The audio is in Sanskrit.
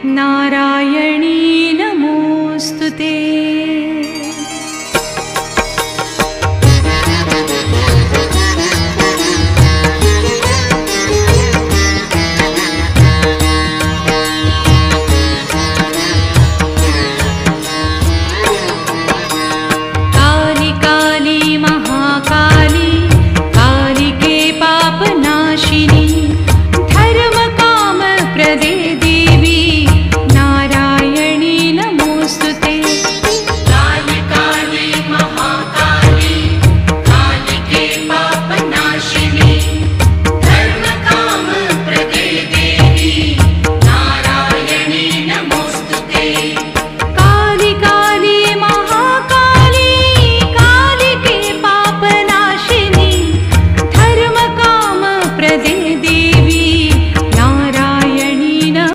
नारायणी नमोऽस्तुते। काली काली महाकाली कालिके पापनाशिनी धर्म काम प्रदे देवी